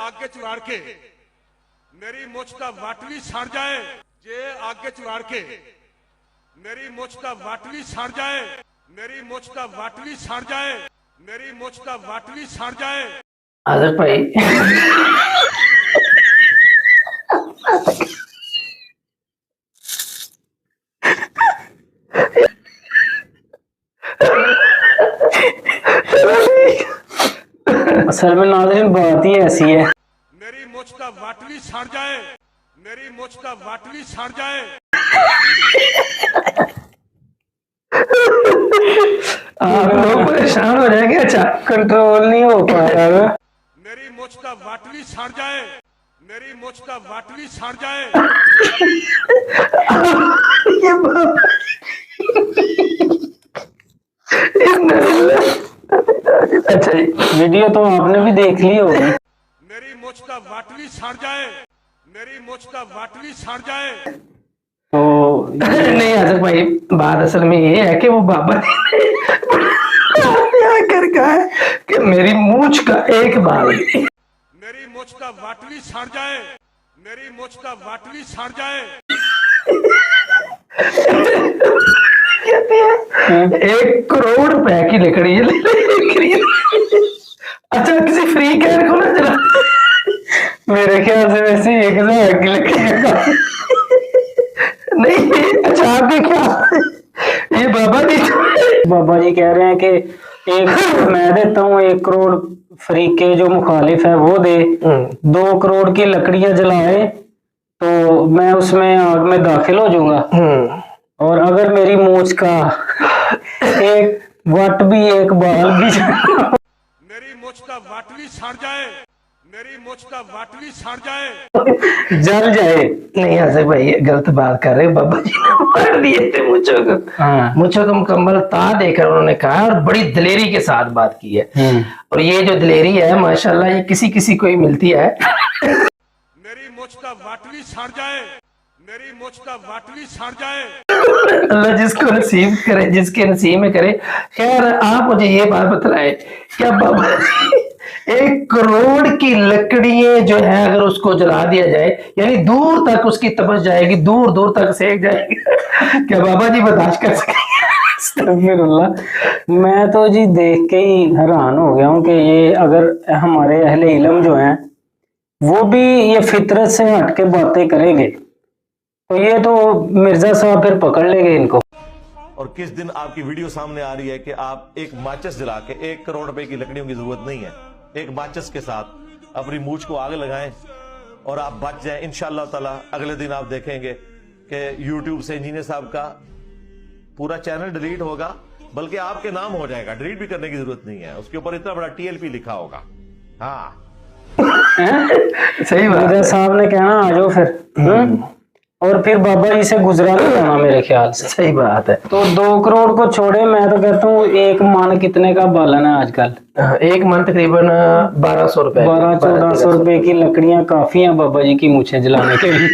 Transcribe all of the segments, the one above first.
आगे चुराड़ के मेरी मुछ दा वाटली सड़ जाए, जे आगे चुराड़ के मेरी मुछ दा वाटली सड़ जाए, मेरी मुछ दा वाटली सड़ जाए, मेरी मुछ दा वाटली सड़ जाए। आदर भाई असल में नाज़रीन बात ही ऐसी है, मेरी मुछ दा वाटली सड़ जाए, मेरी मुछ दा वाटली सड़ जाए। आप लोग परेशान हो जाएंगे। अच्छा कंट्रोल नहीं हो पा रहा। मेरी मुछ दा वाटली सड़ जाए, मेरी मुछ दा वाटली सड़ जाए। ये बात अच्छा जी, वीडियो तो आपने भी देख ली होगी। मेरी मुछ दा वाटली सड़ जाए, मेरी मुछ दा वाटली सड़ जाए। तो नहीं आदर भाई, बात असल में ये है कि वो बाबा जी ने कर कहा है कि मेरी मूंछ का एक बाल भी। मेरी मुछ दा वाटली सड़ जाए, मेरी मुछ दा वाटली सड़ जाए। कहते हैं 1 करोड़ रुपए की लकड़ी खरीद। अच्छा किसी फ्री कैर को ना चला, मेरे ख्याल से वैसे 1000 की लकड़ी नहीं। अच्छा आपके क्या ये बाबा जी कह रहे हैं कि एक मैं देता हूँ 1 करोड़, फ्री के जो मुखालिफ है वो दे, 2 करोड़ की लकड़ियां जलाए तो मैं उसमें आग में दाखिल हो जाऊंगा, और अगर मेरी मूंछ का एक वट भी एक बाल भी मेरी मुछ दा वाटली सड़ जाए, मेरी मुछ दा वाटली सड़ जाए। जल जाए। नहीं आसिफ भाई ये गलत बात कर रहे हो। बाबा जी ने मार दिए थे मुझको को। हाँ। मुझको को मुकम्मल ता देकर उन्होंने कहा और बड़ी दिलेरी के साथ बात की है। और ये जो दिलेरी है माशाल्लाह ये किसी किसी को ही मिलती है। मेरी मुछ दा वाटली सड़ जाए, मेरी मुछ दा वाटली सड़ जाए। अल्लाह जिसको नसीब करे, जिसके नसीब में करे। खैर आप मुझे ये बात बतलाए, क्या बाबा 1 करोड़ की लकड़ियां जो है अगर उसको जला दिया जाए यानी दूर तक उसकी तपश जाएगी, दूर दूर तक सेक जाएगी, क्या बाबा जी बर्दाश्त कर सकेंगे? अस्तगफिरुल्लाह। मैं तो जी देख के ही हैरान हो गया हूँ कि ये अगर हमारे अहले इल्म जो हैं वो भी ये फितरत से हट के बातें करेंगे तो ये तो मिर्जा साहब फिर पकड़ लेंगे इनको। और किस दिन आपकी वीडियो सामने आ रही है कि आप एक माचिस जला के 1 करोड़ रुपए की लकड़ियों की जरूरत नहीं है, एक माचिस के साथ अपनी मूंछ को आग लगाएं और आप बच जाएं। इंशाअल्लाह ताला अगले दिन आप देखेंगे कि यूट्यूब से इंजीनियर साहब का पूरा चैनल डिलीट होगा, बल्कि आपके नाम हो जाएगा, डिलीट भी करने की जरूरत नहीं है, उसके ऊपर इतना बड़ा TLP लिखा होगा। हाँ सही बात मिर्जा साहब ने कहना आ जाओ फिर, और फिर बाबा जी से गुजरा नहीं जाना मेरे ख्याल से। सही बात है। तो 2 करोड़ को छोड़े, मैं तो कहता हूँ 1 मन कितने का बालन है आजकल? 1 मन तकरीबन 1200 रुपए, 1200-1400 रुपए की लकड़ियां काफी हैं बाबा जी की मूछें जलाने के लिए।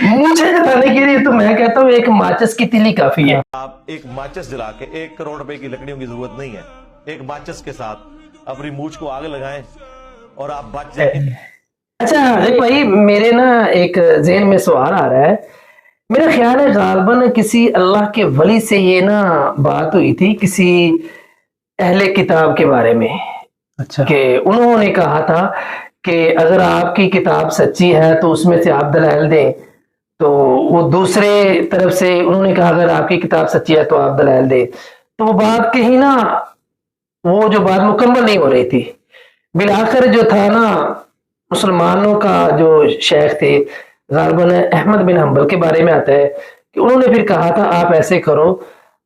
मुझे जलाने के लिए तो मैं कहता हूँ 1 माचिस की तिली काफी है। आप एक माचिस जला के 1 करोड़ रुपए की लकड़ियों की जरूरत नहीं है, एक माचिस के साथ अपनी मूंछ को आग लगाएं और आप बच जाएं। अच्छा हाजिर भाई मेरे ना एक ज़हन में सवाल आ रहा है, मेरा ख्याल है गालबन किसी अल्लाह के वली से ये ना बात हुई थी किसी अहले किताब के बारे में। अच्छा। कि उन्होंने कहा था कि अगर आपकी किताब सच्ची है तो उसमें से आप दलाइल दें, तो वो दूसरे तरफ से उन्होंने कहा अगर आपकी किताब सच्ची है तो आप दलाइल दें। तो वो बात कहीं ना वो जो बात मुकम्मल नहीं हो रही थी। बिलाखिर जो था ना मुसलमानों का जो शेख थे गालिबन अहमद बिन हम्बल के बारे में आता है कि उन्होंने फिर कहा था आप ऐसे करो,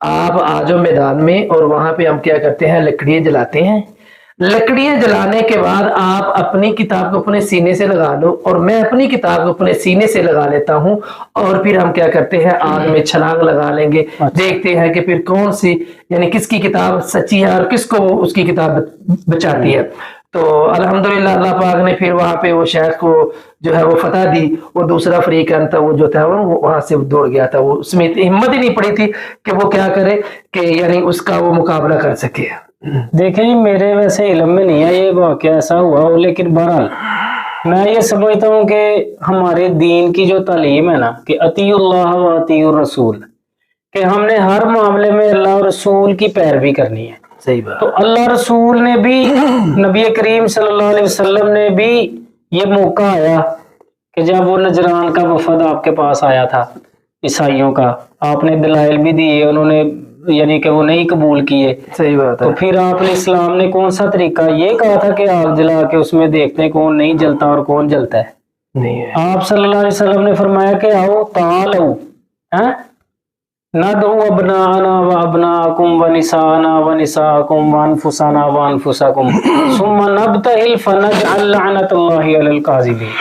आप आ जाओ मैदान में और वहां पे हम क्या करते हैं लकड़ियां जलाते हैं, लकड़ियां जलाने के बाद आप अपनी किताब को अपने सीने से लगा लो और मैं अपनी किताब को अपने सीने से लगा लेता हूं और फिर हम क्या करते हैं आग में छलांग लगा लेंगे। देखते हैं कि फिर कौन सी यानी किसकी किताब सच्ची है और किसको उसकी किताब बचाती है। तो अल्हम्दुलिल्लाह अल्लाह पाक ने फिर वहां पे वो शेख को जो है वो फतह दी। वो दूसरा फरीकन था वो जो था वो वहां से दौड़ गया था, वो उसमें हिम्मत ही नहीं पड़ी थी कि वो क्या करे कि यानी उसका वो मुकाबला कर सके। देखें मेरे वैसे इल्म में नहीं है ये वाकया ऐसा हुआ हो, लेकिन बहरहाल میں یہ سمجھتا ہوں کہ ہمارے دین کی جو تعلیم ہے نا کہ اطیع اللہ و اطیع الرسول، کہ ہم نے ہر معاملے میں اللہ اور رسول کی پیروی کرنی ہے. صحیح بات. تو اللہ رسول نے بھی نبی کریم صلی اللہ علیہ وسلم نے بھی یہ موقع آیا کہ جب وہ نجران کا وفد آپ کے پاس آیا تھا عیسائیوں کا، آپ نے دلائل بھی دیے، انہوں نے یعنی کہ وہ نہیں قبول کیے. صحیح بات تو ہے. پھر آپ نے اسلام نے کون سا طریقہ یہ کہا تھا کہ آگ جلا کے اس میں دیکھتے ہیں کون نہیں جلتا اور کون جلتا ہے. نہیں ہے. آپ صلی اللہ علیہ وسلم نے فرمایا کہ آؤ تعالوا ندعو ابناءنا و ابناءکم و نساءنا و نساءکم و انفسنا و انفسکم ثم نبتہل فنجعل لعنت اللہ علی الکاذبین.